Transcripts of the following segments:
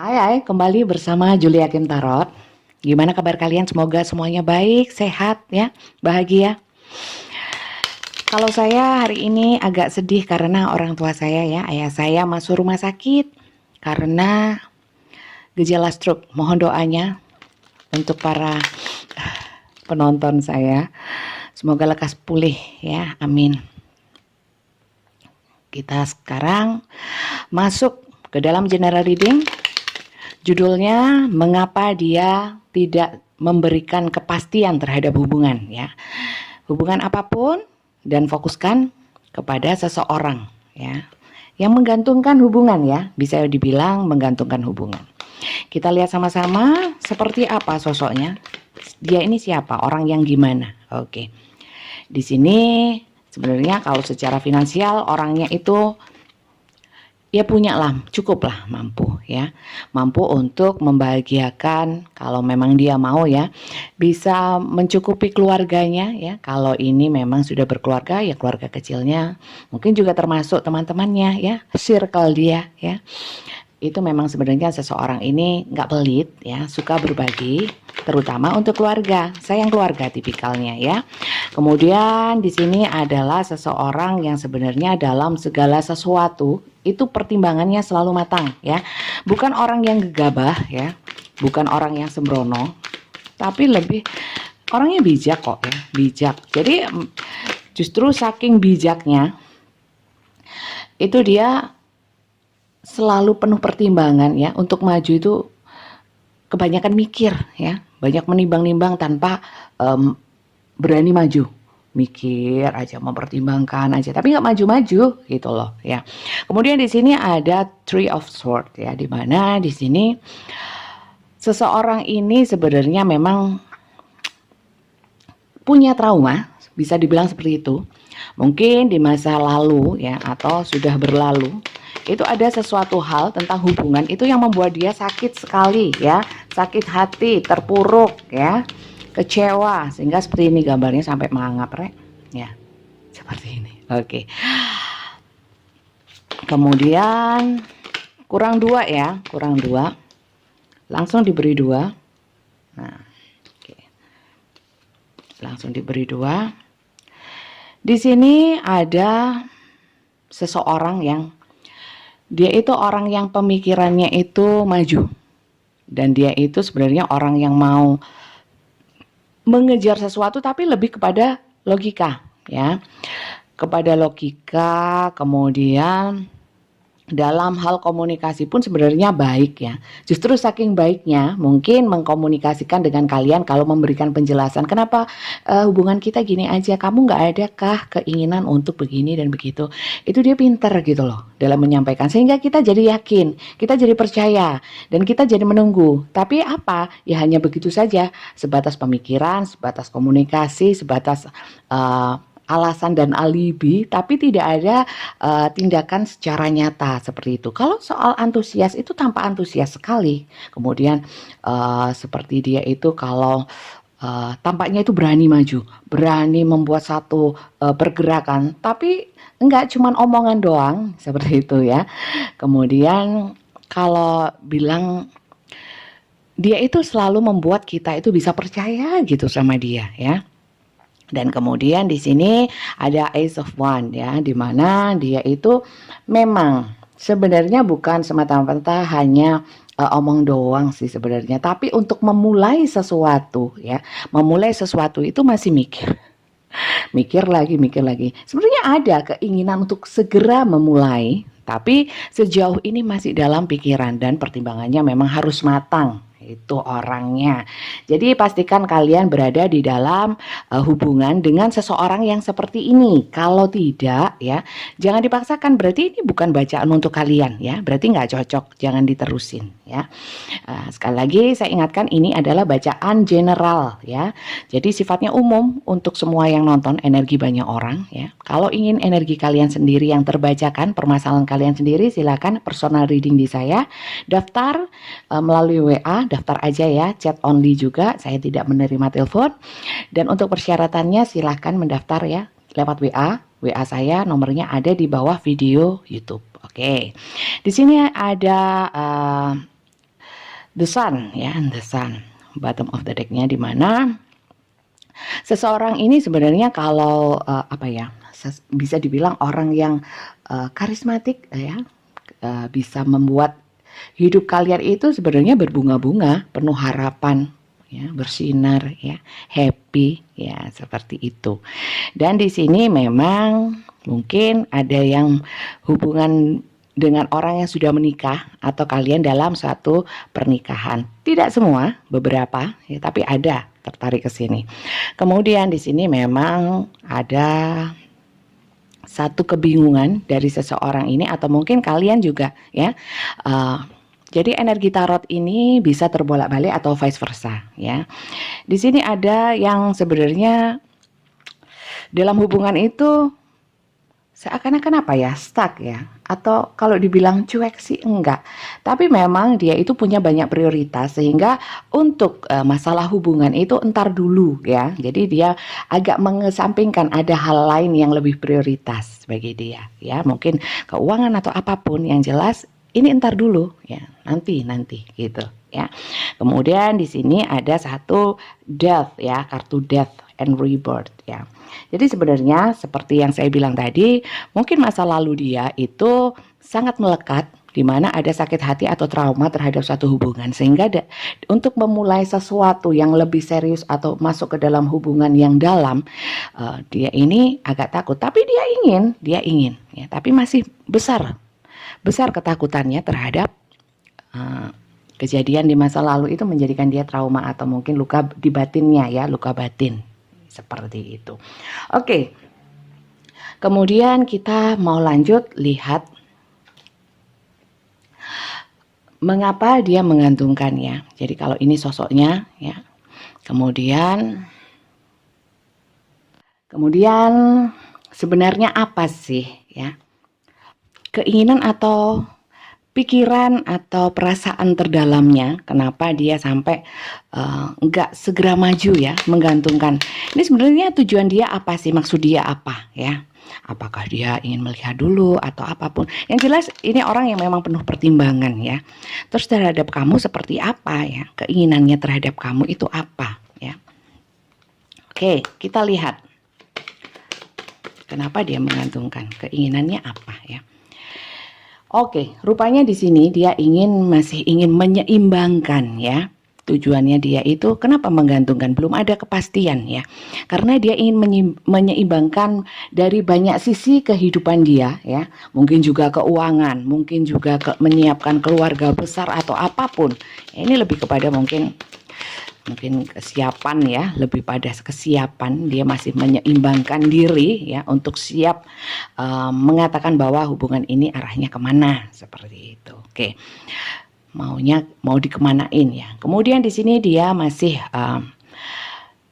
Hai, kembali bersama Julia Kim Tarot. Gimana kabar kalian? Semoga semuanya baik, sehat ya, bahagia. Kalau saya hari ini agak sedih karena orang tua saya ya, ayah saya masuk rumah sakit karena gejala stroke. Mohon doanya untuk para penonton saya. Semoga lekas pulih ya, amin. Kita sekarang masuk ke dalam general reading. Judulnya, mengapa dia tidak memberikan kepastian terhadap hubungan ya. Hubungan apapun dan fokuskan kepada seseorang ya. Yang menggantungkan hubungan ya, bisa dibilang menggantungkan hubungan. Kita lihat sama-sama seperti apa sosoknya. Dia ini siapa? Orang yang gimana? Oke. Di sini sebenarnya kalau secara finansial orangnya itu ya punya lah, cukup lah mampu ya, mampu untuk membahagiakan kalau memang dia mau ya, bisa mencukupi keluarganya ya. Kalau ini memang sudah berkeluarga ya, keluarga kecilnya, mungkin juga termasuk teman-temannya ya, circle dia ya. Itu memang sebenarnya seseorang ini nggak pelit ya, suka berbagi, terutama untuk keluarga, sayang keluarga tipikalnya ya. Kemudian di sini adalah seseorang yang sebenarnya dalam segala sesuatu itu pertimbangannya selalu matang ya, bukan orang yang gegabah ya, bukan orang yang sembrono, tapi lebih orangnya bijak kok ya, bijak. Jadi justru saking bijaknya itu dia selalu penuh pertimbangan ya, untuk maju itu kebanyakan mikir ya, banyak menimbang-nimbang tanpa berani maju, mikir aja, mempertimbangkan aja, tapi nggak maju-maju gitu loh ya. Kemudian di sini ada Three of Swords ya, di mana di sini seseorang ini sebenarnya memang punya trauma, bisa dibilang seperti itu. Mungkin di masa lalu ya, atau sudah berlalu, itu ada sesuatu hal tentang hubungan itu yang membuat dia sakit sekali ya, sakit hati, terpuruk ya, kecewa, sehingga seperti ini gambarnya sampai mangap rek ya, seperti ini. Oke. Kemudian kurang dua ya, kurang dua, langsung diberi dua. Nah, oke. Langsung diberi dua. Di sini ada seseorang yang dia itu orang yang pemikirannya itu maju, dan dia itu sebenarnya orang yang mau mengejar sesuatu tapi lebih kepada logika ya, kepada logika. Kemudian dalam hal komunikasi pun sebenarnya baik ya. Justru saking baiknya mungkin mengkomunikasikan dengan kalian kalau memberikan penjelasan kenapa hubungan kita gini aja, kamu nggak ada kah keinginan untuk begini dan begitu. Itu dia pinter gitu loh dalam menyampaikan, sehingga kita jadi yakin, kita jadi percaya, dan kita jadi menunggu. Tapi apa? Ya hanya begitu saja, sebatas pemikiran, sebatas komunikasi, sebatas alasan dan alibi, tapi tidak ada tindakan secara nyata seperti itu. Kalau soal antusias itu tampak antusias sekali. Kemudian seperti dia itu kalau tampaknya itu berani maju, berani membuat satu pergerakan, tapi enggak cuman omongan doang seperti itu ya. Kemudian kalau bilang dia itu selalu membuat kita itu bisa percaya gitu sama dia ya. Dan kemudian di sini ada Ace of Wands ya, di mana dia itu memang sebenarnya bukan semata-mata hanya omong doang sih sebenarnya, tapi untuk memulai sesuatu ya, memulai sesuatu itu masih mikir. Mikir lagi, mikir lagi. Sebenarnya ada keinginan untuk segera memulai, tapi sejauh ini masih dalam pikiran dan pertimbangannya memang harus matang. Itu orangnya. Jadi pastikan kalian berada di dalam hubungan dengan seseorang yang seperti ini. Kalau tidak ya, jangan dipaksakan, berarti ini bukan bacaan untuk kalian ya. Berarti nggak cocok, jangan diterusin ya. Sekali lagi saya ingatkan, ini adalah bacaan general ya. Jadi sifatnya umum untuk semua yang nonton, energi banyak orang ya. Kalau ingin energi kalian sendiri yang terbacakan, permasalahan kalian sendiri, silakan personal reading di saya. Daftar melalui WA, daftar aja ya, chat only juga, saya tidak menerima telepon. Dan untuk persyaratannya silahkan mendaftar ya lewat WA. WA saya nomornya ada di bawah video YouTube. Oke. Di sini ada The Sun ya, The Sun. Bottom of the deck-nya di mana seseorang ini sebenarnya kalau apa ya, bisa dibilang orang yang karismatik ya, bisa membuat hidup kalian itu sebenarnya berbunga-bunga, penuh harapan ya, bersinar ya, happy ya, seperti itu. Dan di sini memang mungkin ada yang hubungan dengan orang yang sudah menikah atau kalian dalam suatu pernikahan. Tidak semua, beberapa ya, tapi ada tertarik ke sini. Kemudian di sini memang ada satu kebingungan dari seseorang ini, atau mungkin kalian juga ya. Jadi energi tarot ini bisa terbolak-balik atau vice versa ya. Di sini ada yang sebenarnya dalam hubungan itu seakan-akan apa ya, stuck ya, atau kalau dibilang cuek sih enggak, tapi memang dia itu punya banyak prioritas sehingga untuk masalah hubungan itu entar dulu ya. Jadi dia agak mengesampingkan, ada hal lain yang lebih prioritas bagi dia ya, mungkin keuangan atau apapun, yang jelas ini entar dulu ya, nanti gitu ya. Kemudian di sini ada satu death ya, kartu death and rebirth ya. Jadi sebenarnya seperti yang saya bilang tadi, mungkin masa lalu dia itu sangat melekat, di mana ada sakit hati atau trauma terhadap suatu hubungan, sehingga untuk memulai sesuatu yang lebih serius atau masuk ke dalam hubungan yang dalam, dia ini agak takut. Tapi dia ingin ya, tapi masih besar ketakutannya terhadap kejadian di masa lalu itu, menjadikan dia trauma atau mungkin luka di batinnya ya, luka batin. Seperti itu. Oke. Kemudian kita mau lanjut lihat mengapa dia menggantungkannya. Jadi kalau ini sosoknya ya. Kemudian sebenarnya apa sih ya? Keinginan atau pikiran atau perasaan terdalamnya, kenapa dia sampai enggak segera maju ya, menggantungkan. Ini sebenarnya tujuan dia apa sih, maksud dia apa ya? Apakah dia ingin melihat dulu atau apapun. Yang jelas ini orang yang memang penuh pertimbangan ya. Terus terhadap kamu seperti apa ya? Keinginannya terhadap kamu itu apa ya? Oke, kita lihat. Kenapa dia menggantungkan? Keinginannya apa ya? Oke, rupanya di sini dia masih ingin menyeimbangkan ya. Tujuannya dia itu kenapa menggantungkan? Belum ada kepastian ya. Karena dia ingin menyeimbangkan dari banyak sisi kehidupan dia ya. Mungkin juga keuangan, mungkin juga menyiapkan keluarga besar atau apapun. Ini lebih kepada mungkin kesiapan ya, lebih pada kesiapan. Dia masih menyeimbangkan diri ya, untuk siap mengatakan bahwa hubungan ini arahnya kemana, seperti itu. Oke, mau dikemanain ya. Kemudian di sini dia masih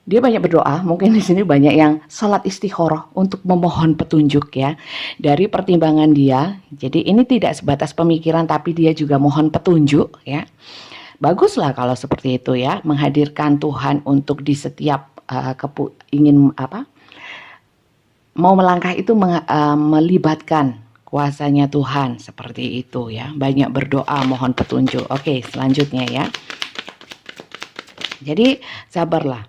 dia banyak berdoa, mungkin di sini banyak yang sholat istikharah untuk memohon petunjuk ya dari pertimbangan dia. Jadi ini tidak sebatas pemikiran, tapi dia juga mohon petunjuk ya. Baguslah kalau seperti itu ya, menghadirkan Tuhan untuk di setiap ingin mau melangkah itu melibatkan kuasanya Tuhan, seperti itu ya. Banyak berdoa, mohon petunjuk. Oke, selanjutnya ya. Jadi sabarlah.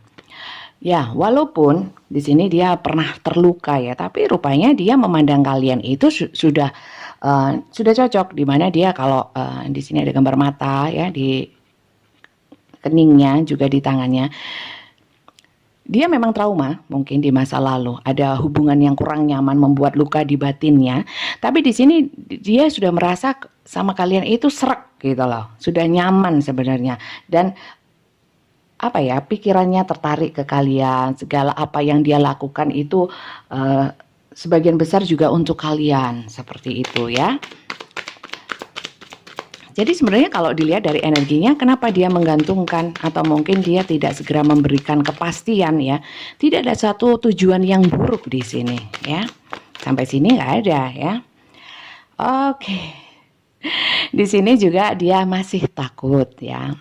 Ya, walaupun di sini dia pernah terluka ya, tapi rupanya dia memandang kalian itu sudah cocok, di mana dia kalau di sini ada gambar mata ya, di keningnya juga di tangannya. Dia memang trauma mungkin di masa lalu, ada hubungan yang kurang nyaman membuat luka di batinnya, tapi di sini dia sudah merasa sama kalian itu srek gitu loh, sudah nyaman sebenarnya, dan apa ya, pikirannya tertarik ke kalian, segala apa yang dia lakukan itu sebagian besar juga untuk kalian, seperti itu ya. Jadi sebenarnya kalau dilihat dari energinya, kenapa dia menggantungkan atau mungkin dia tidak segera memberikan kepastian ya. Tidak ada satu tujuan yang buruk di sini ya. Sampai sini nggak ada ya. Oke. Di sini juga dia masih takut ya.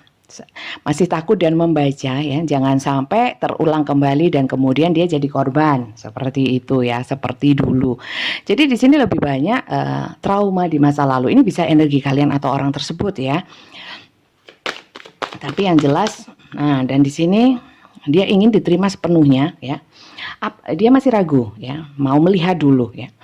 Masih takut dan membaca ya, jangan sampai terulang kembali dan kemudian dia jadi korban seperti itu ya, seperti dulu. Jadi di sini lebih banyak trauma di masa lalu. Ini bisa energi kalian atau orang tersebut ya. Tapi yang jelas, nah, dan di sini dia ingin diterima sepenuhnya, ya. Dia masih ragu, ya, mau melihat dulu, ya.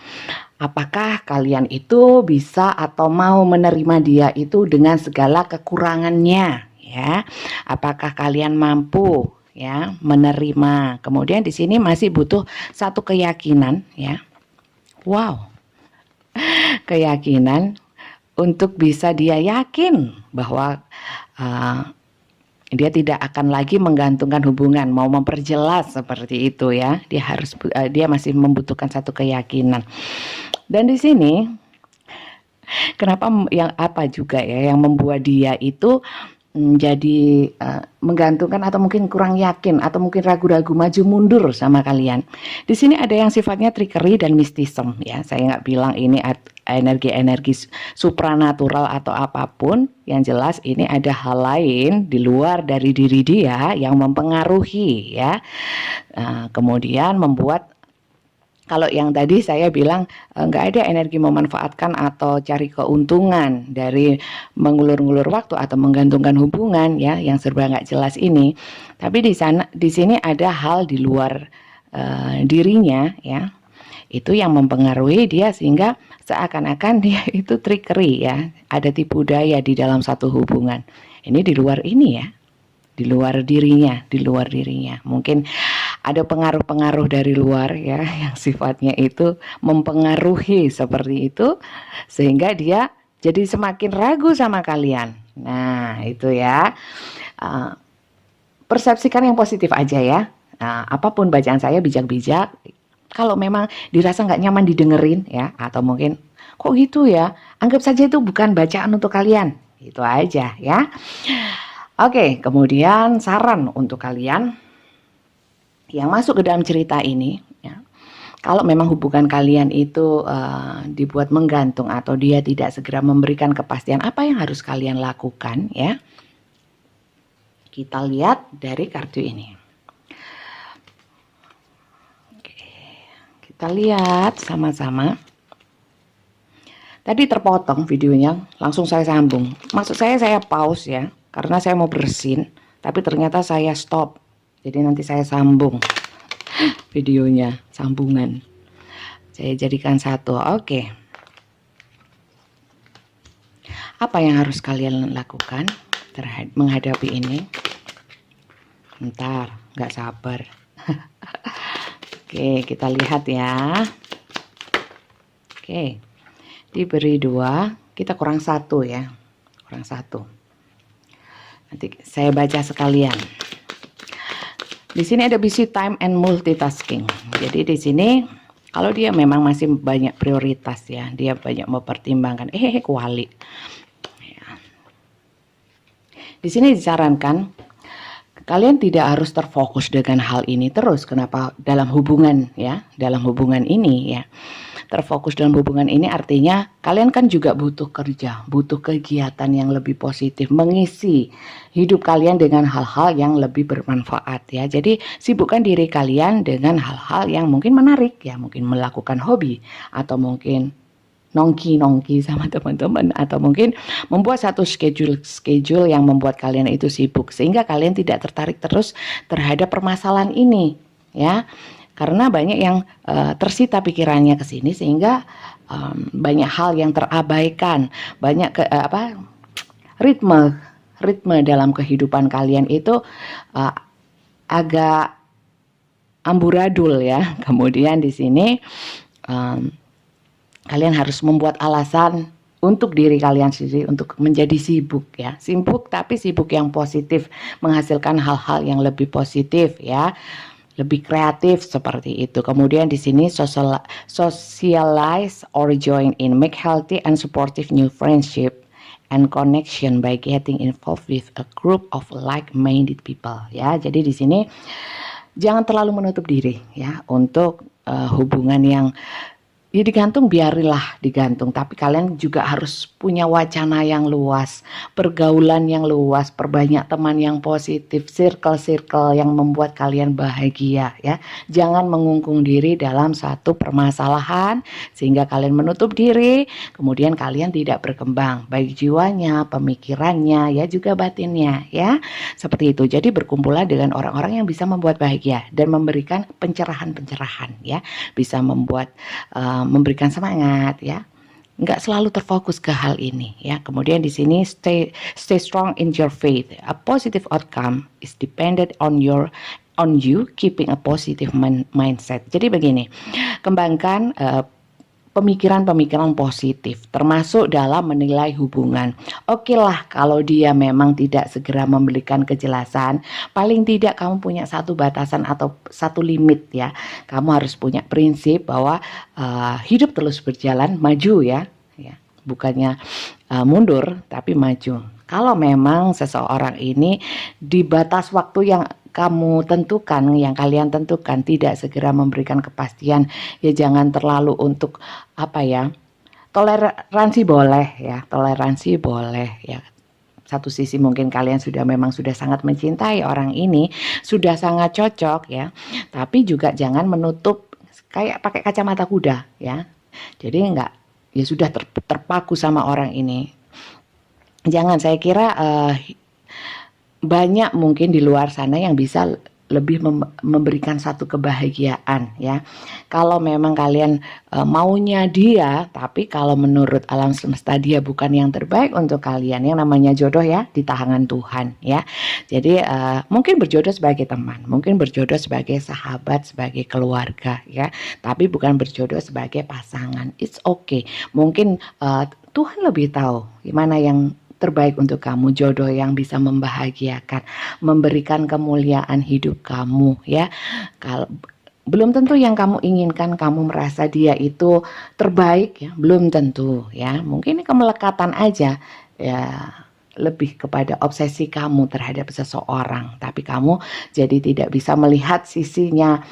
Apakah kalian itu bisa atau mau menerima dia itu dengan segala kekurangannya, ya? Apakah kalian mampu, ya, menerima? Kemudian di sini masih butuh satu keyakinan, ya. Wow, keyakinan untuk bisa dia yakin bahwa dia tidak akan lagi menggantungkan hubungan, mau memperjelas seperti itu, ya. Dia masih membutuhkan satu keyakinan. Dan di sini kenapa yang apa juga, ya, yang membuat dia itu jadi menggantungkan atau mungkin kurang yakin atau mungkin ragu-ragu maju mundur sama kalian. Di sini ada yang sifatnya trickery dan mistism, ya. Saya nggak bilang ini energi-energi supranatural atau apapun. Yang jelas ini ada hal lain di luar dari diri dia yang mempengaruhi, ya. Kemudian membuat, kalau yang tadi saya bilang nggak ada energi memanfaatkan atau cari keuntungan dari mengulur-ngulur waktu atau menggantungkan hubungan, ya, yang serba nggak jelas ini. Tapi di sini ada hal di luar dirinya, ya, itu yang mempengaruhi dia sehingga seakan-akan dia itu trickery, ya, ada tipu daya di dalam satu hubungan. Ini di luar ini, ya, di luar dirinya. Mungkin ada pengaruh-pengaruh dari luar, ya, yang sifatnya itu mempengaruhi seperti itu sehingga dia jadi semakin ragu sama kalian. Nah, itu, ya. Persepsikan yang positif aja, ya. Apapun bacaan saya bijak-bijak. Kalau memang dirasa nggak nyaman didengerin, ya, atau mungkin kok gitu, ya, anggap saja itu bukan bacaan untuk kalian. Itu aja, ya. Oke, kemudian saran untuk kalian yang masuk ke dalam cerita ini, ya, kalau memang hubungan kalian itu dibuat menggantung atau dia tidak segera memberikan kepastian, apa yang harus kalian lakukan, ya? Kita lihat dari kartu ini. Oke, kita lihat sama-sama. Tadi terpotong videonya, langsung saya sambung. Maksud saya pause, ya, karena saya mau bersin, tapi ternyata saya stop. Jadi nanti saya sambung videonya, sambungan. Saya jadikan satu. Oke. Apa yang harus kalian lakukan menghadapi ini? Bentar, nggak sabar. Oke, kita lihat, ya. Oke, diberi 2, kita kurang 1, ya. Kurang 1. Nanti saya baca sekalian. Di sini ada busy time and multitasking. Jadi di sini kalau dia memang masih banyak prioritas, ya, dia banyak mempertimbangkan. Kuali. Ya. Di sini disarankan kalian tidak harus terfokus dengan hal ini terus. Kenapa? Dalam hubungan, ya, dalam hubungan ini, ya. Terfokus dalam hubungan ini artinya kalian kan juga butuh kerja, butuh kegiatan yang lebih positif, mengisi hidup kalian dengan hal-hal yang lebih bermanfaat, ya. Jadi sibukkan diri kalian dengan hal-hal yang mungkin menarik, ya, mungkin melakukan hobi atau mungkin nongki sama teman-teman atau mungkin membuat satu schedule yang membuat kalian itu sibuk sehingga kalian tidak tertarik terus terhadap permasalahan ini, ya. Karena banyak yang tersita pikirannya ke sini sehingga banyak hal yang terabaikan, banyak ritme dalam kehidupan kalian itu agak amburadul, ya. Kemudian di sini kalian harus membuat alasan untuk diri kalian sendiri untuk menjadi sibuk, ya. Sibuk tapi sibuk yang positif, menghasilkan hal-hal yang lebih positif, ya. Lebih kreatif seperti itu. Kemudian di sini socialize or join in, make healthy and supportive new friendship and connection by getting involved with a group of like-minded people, ya. Jadi di sini jangan terlalu menutup diri, ya, untuk hubungan yang Ya digantung, biarilah digantung, tapi kalian juga harus punya wacana yang luas, pergaulan yang luas, perbanyak teman yang positif, circle-circle yang membuat kalian bahagia ya. Jangan mengungkung diri dalam satu permasalahan sehingga kalian menutup diri, kemudian kalian tidak berkembang, baik jiwanya, pemikirannya, ya juga batinnya ya. Seperti itu. Jadi berkumpullah dengan orang-orang yang bisa membuat bahagia dan memberikan pencerahan-pencerahan ya, bisa memberikan semangat ya, nggak selalu terfokus ke hal ini ya. Kemudian di sini stay strong in your faith. A positive outcome is dependent on you keeping a positive mindset. Jadi begini, kembangkan pemikiran-pemikiran positif, termasuk dalam menilai hubungan. Oke lah, kalau dia memang tidak segera memberikan kejelasan, paling tidak kamu punya satu batasan atau satu limit ya. Kamu harus punya prinsip bahwa hidup terus berjalan, maju ya, bukannya mundur tapi maju. Kalau memang seseorang ini di batas waktu yang kamu tentukan, yang kalian tentukan, tidak segera memberikan kepastian, ya jangan terlalu untuk toleransi boleh ya, toleransi boleh ya. Satu sisi mungkin kalian memang sudah sangat mencintai orang ini, sudah sangat cocok ya, tapi juga jangan menutup kayak pakai kacamata kuda ya. Jadi ya sudah terpaku sama orang ini. Jangan, saya kira banyak mungkin di luar sana yang bisa lebih memberikan satu kebahagiaan ya. Kalau memang kalian maunya dia, tapi kalau menurut alam semesta dia bukan yang terbaik untuk kalian, yang namanya jodoh ya di tangan Tuhan ya. Jadi mungkin berjodoh sebagai teman, mungkin berjodoh sebagai sahabat, sebagai keluarga ya, tapi bukan berjodoh sebagai pasangan. It's okay. Mungkin Tuhan lebih tahu gimana yang terbaik untuk kamu, jodoh yang bisa membahagiakan, memberikan kemuliaan hidup kamu ya. Kalau belum tentu yang kamu inginkan, kamu merasa dia itu terbaik ya, belum tentu ya. Mungkin ini kemelekatan aja ya, lebih kepada obsesi kamu terhadap seseorang, tapi kamu jadi tidak bisa melihat sisinya,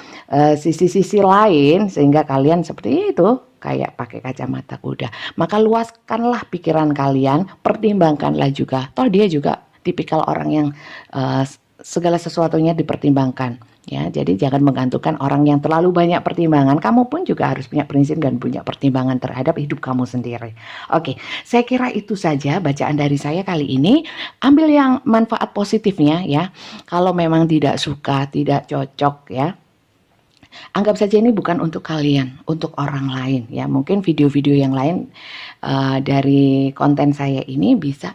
sisi-sisi lain, sehingga kalian seperti itu kayak pakai kacamata kuda. Maka luaskanlah pikiran kalian, pertimbangkanlah juga. Toh dia juga tipikal orang yang segala sesuatunya dipertimbangkan. Ya, jadi jangan menggantungkan orang yang terlalu banyak pertimbangan. Kamu pun juga harus punya prinsip dan punya pertimbangan terhadap hidup kamu sendiri. Oke, saya kira itu saja bacaan dari saya kali ini. Ambil yang manfaat positifnya ya. Kalau memang tidak suka, tidak cocok ya, anggap saja ini bukan untuk kalian, untuk orang lain ya. Mungkin video-video yang lain dari konten saya ini bisa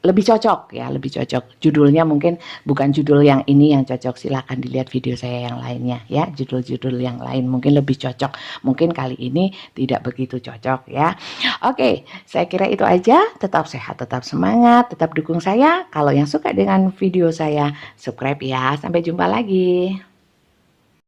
lebih cocok ya, lebih cocok. Judulnya mungkin bukan judul yang ini yang cocok, silakan dilihat video saya yang lainnya ya. Judul-judul yang lain mungkin lebih cocok. Mungkin kali ini tidak begitu cocok ya. Oke, saya kira itu aja. Tetap sehat, tetap semangat, tetap dukung saya. Kalau yang suka dengan video saya, subscribe ya. Sampai jumpa lagi.